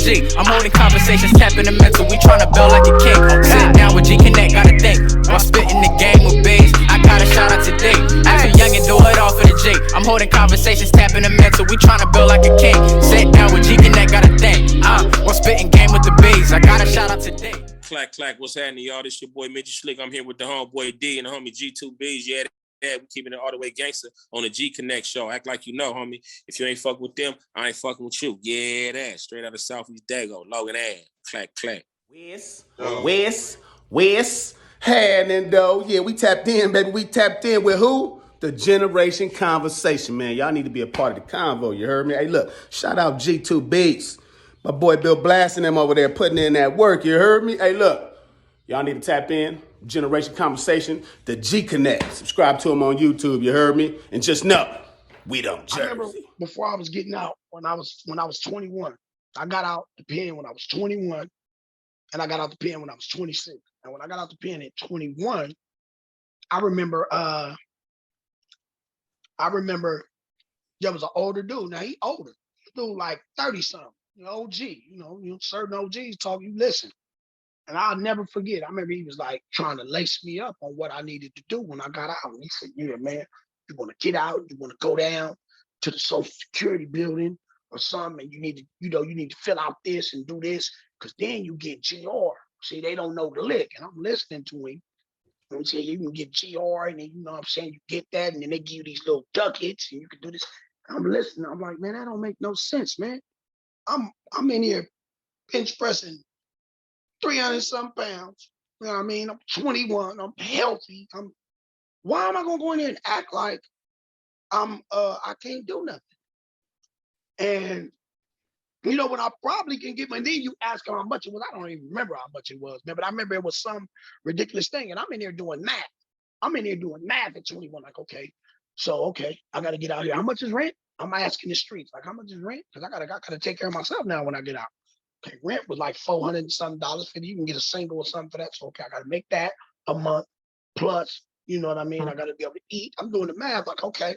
G. I'm holding conversations, tapping the mental. We tryna build like a king. Sit down with G Connect, gotta think. While spitting the game with B's, I gotta shout out today. As a young and do it all for the G. I'm holding conversations, tapping the mental. We tryna build like a king. Sit down with G Connect, gotta think. While spitting game with the B's, I gotta shout out today. Clack, clack, what's happening, y'all? This your boy Midget Slick. I'm here with the homeboy D and the homie G2Bs. Yeah, we keeping it all the way gangster on the G Connect show. Act like you know, homie. If you ain't fucking with them, I ain't fucking with you. Yeah, that. Straight out of Southeast Dago. Logan Ave. Clack, clack. Wes. Happening though. Yeah, we tapped in, baby. We tapped in with who? The Generation Conversation, man. Y'all need to be a part of the convo. You heard me? Hey, look. Shout out G2Bs. My boy Bill blasting them over there, putting in that work. You heard me? Hey, look. Y'all need to tap in. Generation Conversation, the G Connect. Subscribe to him on YouTube. You heard me? And just know, we don't Jersey. I remember before I was getting out, when I was 21. I got out the pen when I was 21, and I got out the pen when I was 26. And when I got out the pen at 21, I remember there was an older dude. Now he older, dude like 30 something. OG, certain OGs talk, you listen. And I'll never forget. I remember he was like trying to lace me up on what I needed to do when I got out. And he said, yeah, man, you want to get out, you want to go down to the Social Security building or something, and you need to fill out this and do this, because then you get GR. See, they don't know the lick. And I'm listening to him. And he said, you can get GR, and then you know what I'm saying, you get that, and then they give you these little ducats, and you can do this. And I'm listening. I'm like, man, that don't make no sense, man. I'm in here bench pressing 300-some pounds. You know what I mean? I'm 21. I'm healthy. Why am I gonna go in there and act like I can't do nothing? And when I probably can get, and then you ask him how much it was. I don't even remember how much it was, man. But I remember it was some ridiculous thing. And I'm in there doing math. At 21. Like, okay, I gotta get out here. How much is rent? I'm asking the streets, like, how much is rent? Because I gotta take care of myself now when I get out. Okay, rent was like $400 and something for you can get a single or something for that. So okay, I gotta make that a month plus, you know what I mean? I gotta be able to eat. I'm doing the math, like, okay,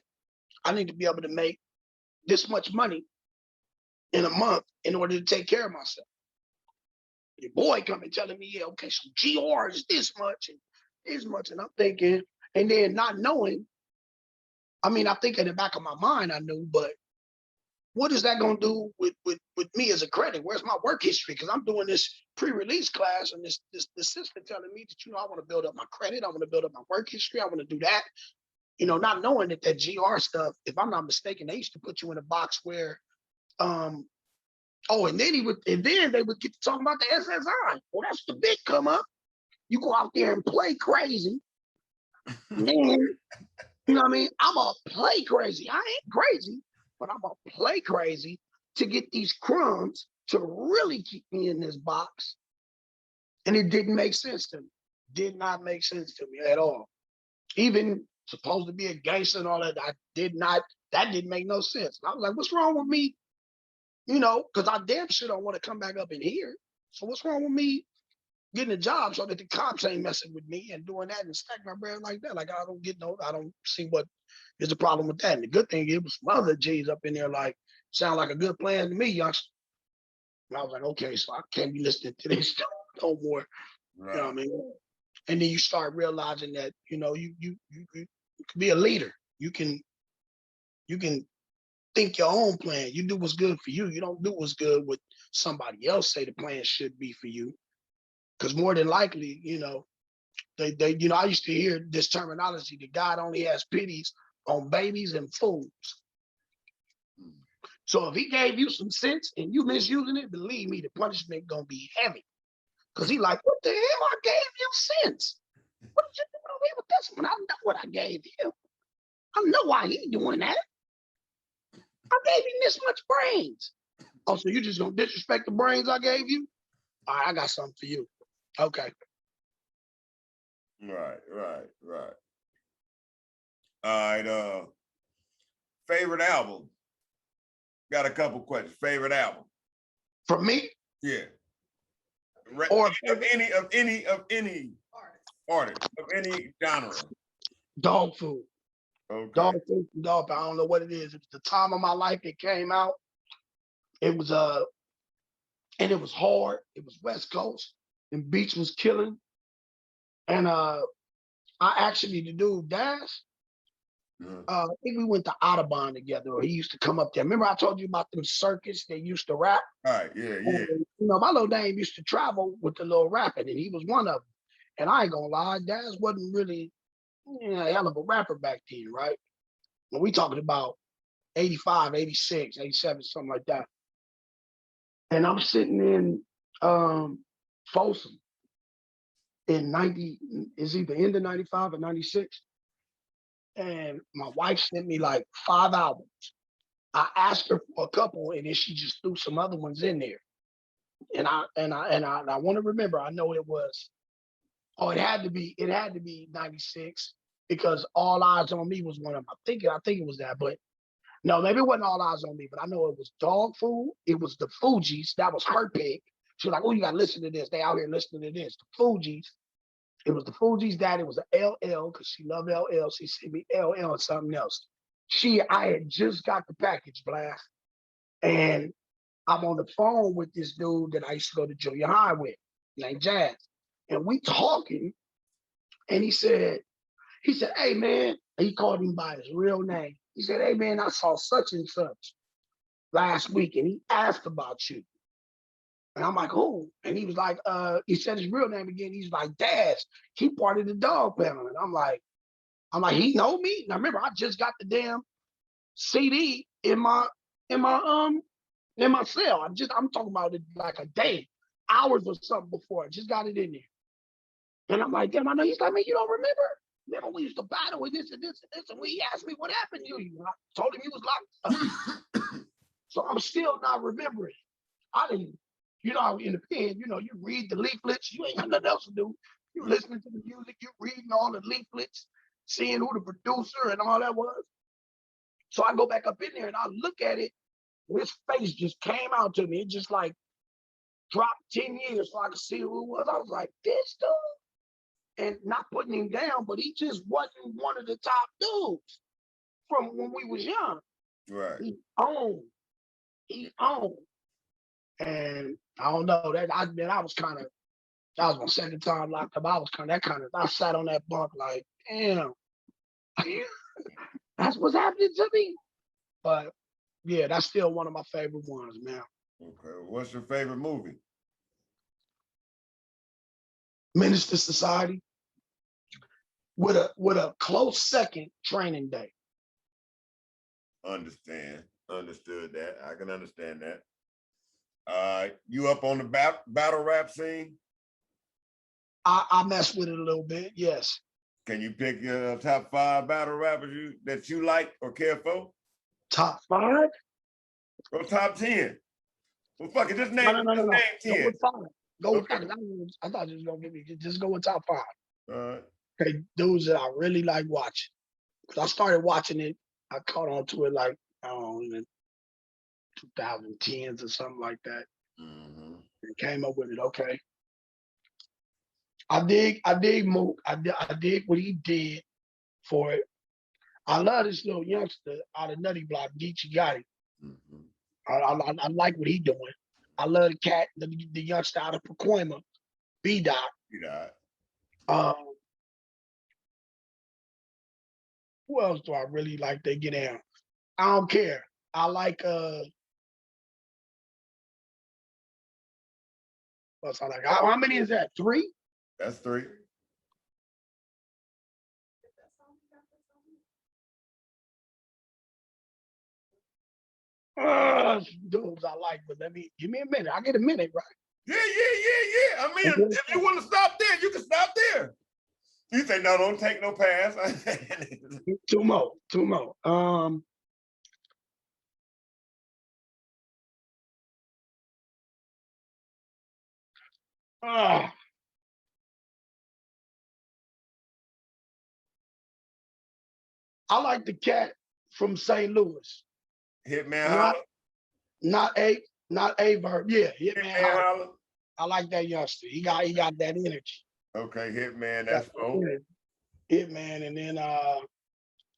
I need to be able to make this much money in a month in order to take care of myself. Your boy coming telling me, yeah, okay, so GR is this much and this much. And I'm thinking, and then not knowing, I mean, I think in the back of my mind I knew, but what is that going to do with me as a credit? Where's my work history? Because I'm doing this pre-release class, and this assistant telling me that, I want to build up my credit. I want to build up my work history. I want to do that. Not knowing that GR stuff, if I'm not mistaken, they used to put you in a box where, and then they would get to talking about the SSI. Well, that's the big come up. You go out there and play crazy. And then, you know what I mean? I'm going to play crazy. I ain't crazy, but I'm going to play crazy to get these crumbs to really keep me in this box. And it didn't make sense to me. Did not make sense to me at all. Even supposed to be a gangster and all that, that didn't make no sense. And I was like, what's wrong with me? Because I damn sure don't want to come back up in here. So what's wrong with me getting a job so that the cops ain't messing with me and doing that and stack my bread like that? Like, I don't see what is the problem with that. And the good thing is, was some other G's up in there, like, sound like a good plan to me, youngster. And I was like, okay, so I can't be listening to this no more. Right. You know what I mean? And then you start realizing that, you can be a leader. You can think your own plan. You do what's good for you. You don't do what's good what somebody else say the plan should be for you. Because more than likely, I used to hear this terminology that God only has pities on babies and fools. So if he gave you some sense and you misusing it, believe me, the punishment gonna be heavy. Because he like, what the hell? I gave you sense. What did you do over here with this one? I know what I gave him. I know why he doing that. I gave him this much brains. Oh, so you just gonna disrespect the brains I gave you? All right, I got something for you. Okay. Right. All right, favorite album. Got a couple questions. Favorite album. For me? Yeah. Or of any artist, of any genre. Dog Food. Okay. Dog Food. I don't know what it is. It's the time of my life it came out. It was and it was hard. It was West Coast, and beats was killing. And I actually, the dude Dash, I think we went to Audubon together, or he used to come up there. Remember I told you about them circuits they used to rap? All right, yeah. And, you know, my little name used to travel with the little rapping, and he was one of them. And I ain't gonna lie, Dash wasn't really a hell of a rapper back then, right? When we talking about 85, 86, 87, something like that. And I'm sitting in Folsom in 90, is either end of 95 or 96. And my wife sent me like 5 albums. I asked her for a couple, and then she just threw some other ones in there. And I want to remember, I know it was, it had to be 96, because All Eyes on Me was one of them. I think it was that, but no, maybe it wasn't All Eyes on Me, but I know it was Dog Food. It was the Fugees. That was her pick. She was like, oh, you gotta listen to this. They out here listening to this. The Fugees. It was the Fugees' dad. It was a LL, because she loved LL. She sent me LL and something else. I had just got the package, Blast. And I'm on the phone with this dude that I used to go to junior high with, named Jazz. And we talking, and he said, hey, man, and he called him by his real name. He said, hey, man, I saw such and such last week, and he asked about you. And I'm like, who? And he was like, he said his real name again. He's like, Daz, he part of the Dog Pound. And I'm like, he know me? Now remember, I just got the damn CD in my cell. I'm talking about it like a day, hours or something before. I just got it in there. And I'm like, damn, I know. He's like, man, you don't remember? Remember we used to battle with this and this and this, and when he asked me what happened to you, I told him he was locked up. So I'm still not remembering. I didn't, you know, in the pen, you know, you read the leaflets, you ain't got nothing else to do. You listening to the music, you reading all the leaflets, seeing who the producer and all that was. So I go back up in there and I look at it, and his face just came out to me. It just like dropped 10 years so I could see who it was. I was like, this dude? And not putting him down, but he just wasn't one of the top dudes from when we was young. Right. He owned. And I don't know, that was my second time locked up. I sat on that bunk like, damn, that's what's happening to me. But yeah, that's still one of my favorite ones, man. Okay, what's your favorite movie? Menace to Society, with a close second, Training Day. Understood that. I can understand that. You up on the battle rap scene? I mess with it a little bit, yes. Can you pick your top 5 battle rappers that you like or care for? Top 5? Or top 10? Well, fuck it, just name, No. name 10. Go with 5. Go with Okay. 5. I thought you was gonna give me, just go with top 5. All right. Okay, dudes that I really like watching. Because I started watching it, I caught on to it like, I don't know, in the 2010s or something like that. Mm-hmm. And came up with it, okay. I dig Mook. I dig what he did for it. I love this little youngster out of Nutty Block, Geechee Gotti. Mm-hmm. I like what he doing. I love the cat, the youngster out of Pacoima, B-Dot. Who else do I really like to get down? I don't care. I like what's I like? How many is that? 3? That's 3. Dudes I like, but give me a minute. I get a minute, right? Yeah. I mean, if you want to stop there, you can stop there. You say, no, don't take no pass. 2 more. I like the cat from St. Louis. Hitman Holler. Not a verb. Yeah, Hitman Holler. I like that youngster. He got that energy. Okay, Hitman, that's cool. Hitman, and then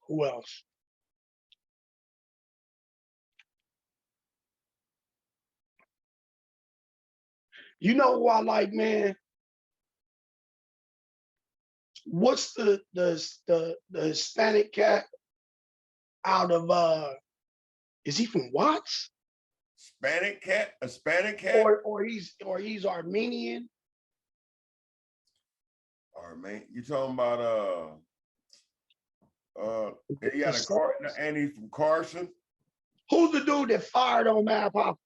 who else? You know who I like, man? What's the Hispanic cat out of is he from Watts? Hispanic cat? A Hispanic cat? Or he's Armenian? Man, you talking about he got a car and he's from Carson? Who's the dude that fired on Mad Pop?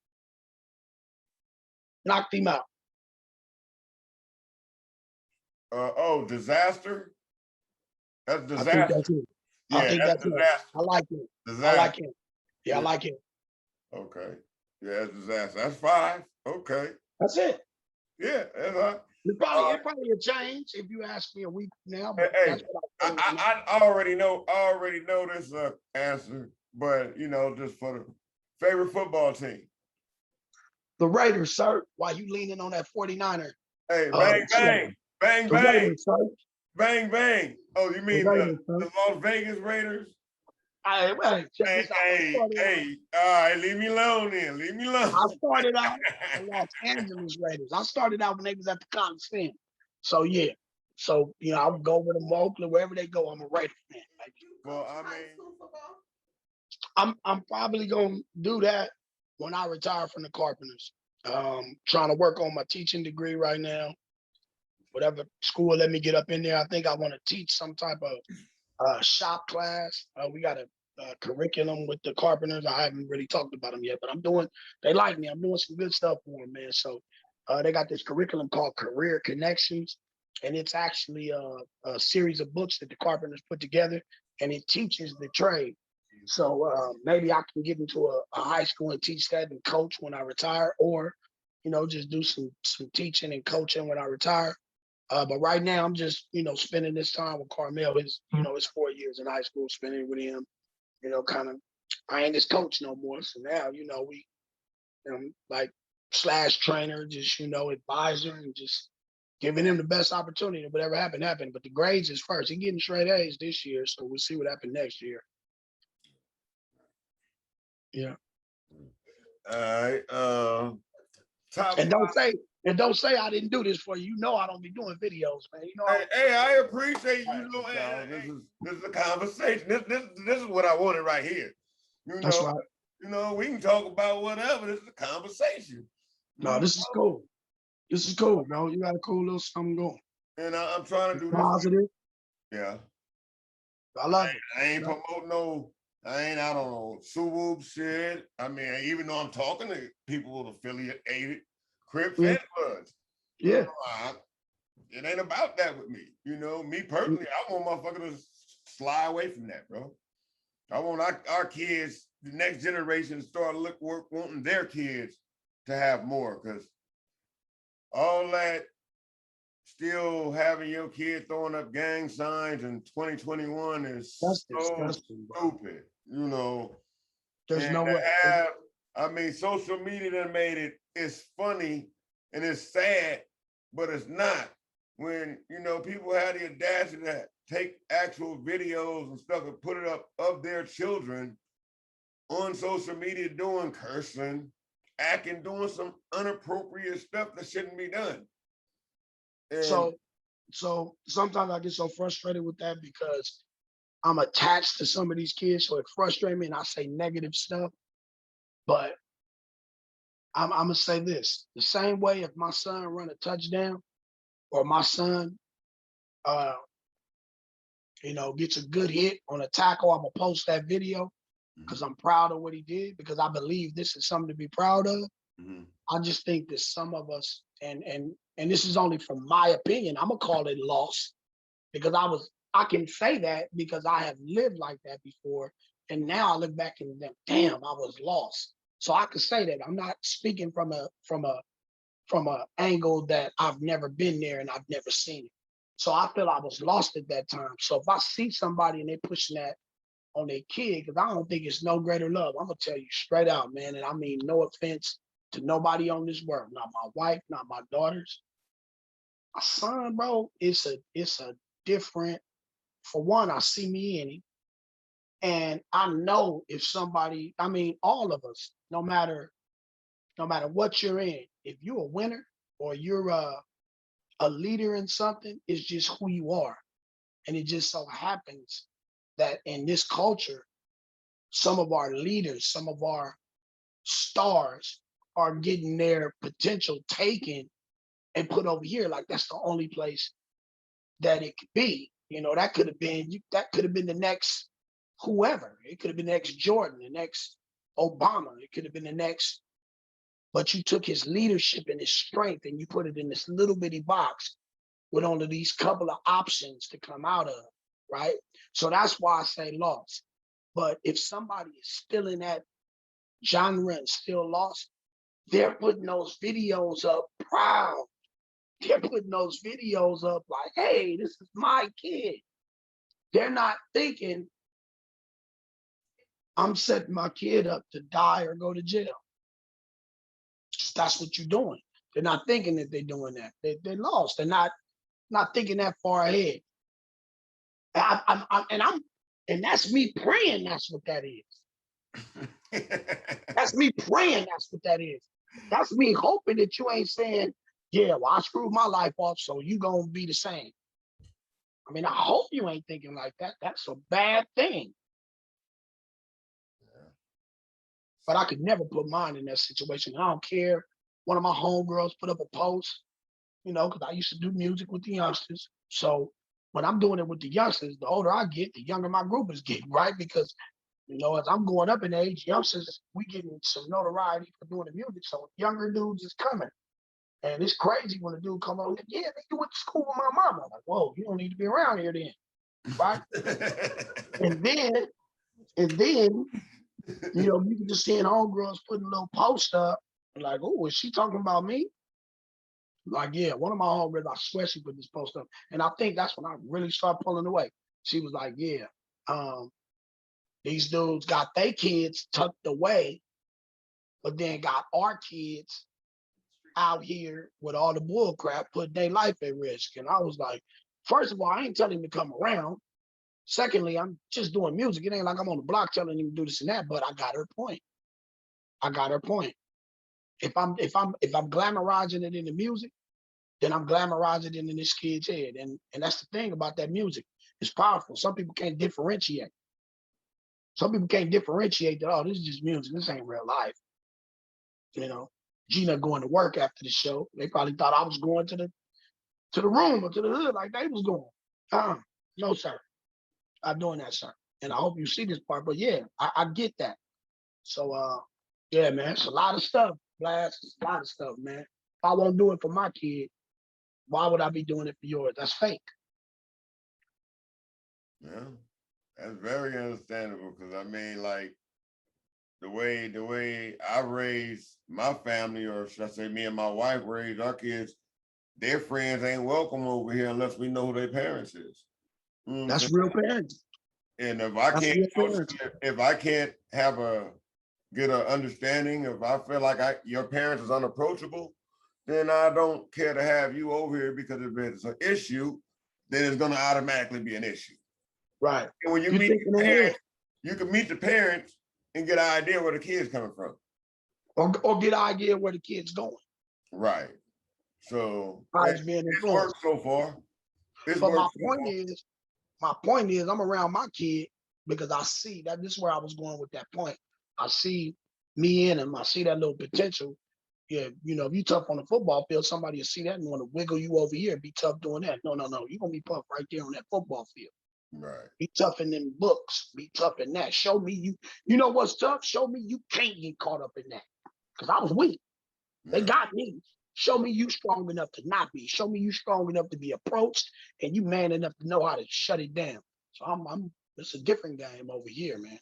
Knocked him out. Disaster? That's Disaster. I think that's it. Yeah, I think that's Disaster. it. I like him. Disaster. I like him. Yeah, I like him. Okay. Yeah, that's Disaster. That's 5. Okay. That's it. Yeah, that's right. It probably a change if you ask me a week now. But Hey, that's what I already know this answer, but just for the favorite football team. The Raiders, sir. Why you leaning on that 49er? Hey, bang, bang, bang, The bang, Raiders, sir. bang, bang. Oh, you mean Raiders, the Las Vegas Raiders? Hey, check this out. Hey, all right, leave me alone then. Leave me alone. I started out the Los Angeles Raiders. I started out when they was at the Coliseum. So yeah. So I would go with them to Oakland, wherever they go. I'm a Raider fan. Well, I mean, I'm probably gonna do that when I retire from the Carpenters. Trying to work on my teaching degree right now. Whatever school let me get up in there. I think I want to teach some type of shop class. We got a curriculum with the Carpenters. I haven't really talked about them yet, but they like me. I'm doing some good stuff for them, man. So they got this curriculum called Career Connections, and it's actually a series of books that the Carpenters put together, and it teaches the trade. So maybe I can get into a high school and teach that and coach when I retire, or just do some teaching and coaching when I retire. But right now I'm just spending this time with Carmel. His 4 years in high school, spending with him. Kind of I ain't his coach no more. So now we like / trainer, just advisor, and just giving him the best opportunity. Whatever happened. But the grades is first. He's getting straight A's this year, so we'll see what happens next year. Yeah. All right. And don't say I didn't do this for you. I don't be doing videos, man. Hey, I appreciate you. This is a conversation. This is what I wanted right here. That's right. We can talk about whatever. This is a conversation. No, this is cool. This is cool, bro. You got a cool little something going. And I'm trying to do positive. This. Yeah. I love it. I ain't promoting I ain't out on Suwoob shit. I mean, even though I'm talking to people affiliated, Crips and Bloods. Yeah. It ain't about that with me. Me personally, I want motherfuckers to slide away from that, bro. I want our kids, the next generation, to start wanting their kids to have more, because all that still having your kid throwing up gang signs in 2021 is That's so disgusting, stupid. There's no way. Social media done made it's funny and it's sad, but it's not. When, people have the audacity to take actual videos and stuff and put it up of their children on social media doing cursing, acting, doing some inappropriate stuff that shouldn't be done. And so sometimes I get so frustrated with that because I'm attached to some of these kids, so it frustrates me and I say negative stuff. But I'm gonna say this: the same way if my son run a touchdown, or my son, gets a good hit on a tackle, I'm gonna post that video because I'm proud of what he did, because I believe this is something to be proud of. Mm-hmm. I just think that some of us, and this is only from my opinion, I'm gonna call it loss, because I can say that because I have lived like that before, and now I look back and think, damn, I was lost. So I could say that. I'm not speaking from a angle that I've never been there and I've never seen it. So I feel I was lost at that time. So if I see somebody and they pushing that on their kid, because I don't think it's no greater love, I'm gonna tell you straight out, man. And I mean no offense to nobody on this world, not my wife, not my daughters. My son, bro, it's a different. For one, I see me in him. And I know if somebody, all of us, no matter what you're in, if you're a winner, or you're a leader in something, it's just who you are. And it just so happens that in this culture, some of our leaders, some of our stars are getting their potential taken and put over here. Like that's the only place that it could be. You know, that could have been the next whoever. It could have been the next Jordan, the next Obama. It could have been the next, but you took his leadership and his strength and you put it in this little bitty box with only these couple of options to come out of, right? So that's why I say lost. But if somebody is still in that genre and still lost, they're putting those videos up proud. They're putting those videos up like, hey, this is my kid. They're not thinking, I'm setting my kid up to die or go to jail. That's what you're doing. They're not thinking that they're doing that. They're lost. They're not thinking that far ahead. And that's me praying that's what that is. That's me praying that's what that is. That's me hoping that you ain't saying, yeah, well, I screwed my life off, so you gonna be the same. I mean, I hope you ain't thinking like that. That's a bad thing. Yeah. But I could never put mine in that situation. I don't care. One of my homegirls put up a post, you know, because I used to do music with the youngsters. So when I'm doing it with the youngsters, the older I get, the younger my group is getting, right? Because, you know, as I'm going up in age, youngsters, we getting some notoriety for doing the music. So younger dudes is coming. And it's crazy when a dude come on, like, yeah, you went to school with my mama. I'm like, whoa, you don't need to be around here then, right? and then, you know, you can just see homegirls putting a little post up, like, oh, is she talking about me? Like, yeah, one of my homegirls, I swear she put this post up. And I think that's when I really started pulling away. She was like, yeah, these dudes got their kids tucked away, but then got our kids out here with all the bull crap, putting their life at risk. And I was like, first of all, I ain't telling him to come around. Secondly, I'm just doing music. It ain't like I'm on the block telling him to do this and that, but I got her point. If I'm glamorizing it in the music, then I'm glamorizing it in this kid's head. And that's the thing about that music. It's powerful. Some people can't differentiate. Some people can't differentiate that, oh, this is just music. This ain't real life. You know, Gina going to work after the show. They probably thought I was going to the room or to the hood like they was going. No, sir. I'm doing that, sir. And I hope you see this part. But yeah, I get that. So yeah, man, it's a lot of stuff, Blast. It's a lot of stuff, man. If I won't do it for my kid, why would I be doing it for yours? That's fake. Yeah, that's very understandable. Because I mean, like, the way I raised my family, or should I say me and my wife raised our kids, their friends ain't welcome over here unless we know who their parents is. That's real parenting. And if I can't have get an understanding, if I feel like your parents is unapproachable, then I don't care to have you over here, because if it's an issue, then it's going to automatically be an issue. Right. And when you meet the parents, you can meet the parents and get an idea where the kid's coming from. Or get an idea where the kid's going. Right. So it's worked so far. But my point is I'm around my kid because I see that this is where I was going with that point. I see me in him. I see that little potential. Yeah, you know, if you tough on the football field, somebody will see that and want to wiggle you over here and be tough doing that. No. You're going to be tough right there on that football field. Right. Be tough in them books. Be tough in that. Show me you know what's tough? Show me you can't get caught up in that. Because I was weak. Yeah. They got me. Show me you strong enough to not be. Show me you strong enough to be approached and you man enough to know how to shut it down. So it's a different game over here, man.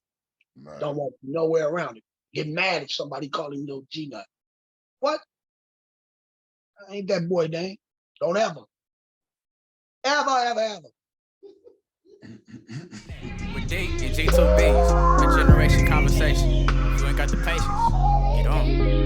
Right. Don't want nowhere around it. Get mad if somebody call him little G-Nut. What? I ain't that boy, dang. Don't ever. Ever. With D and G2Bs, a generation conversation. If you ain't got the patience, get on.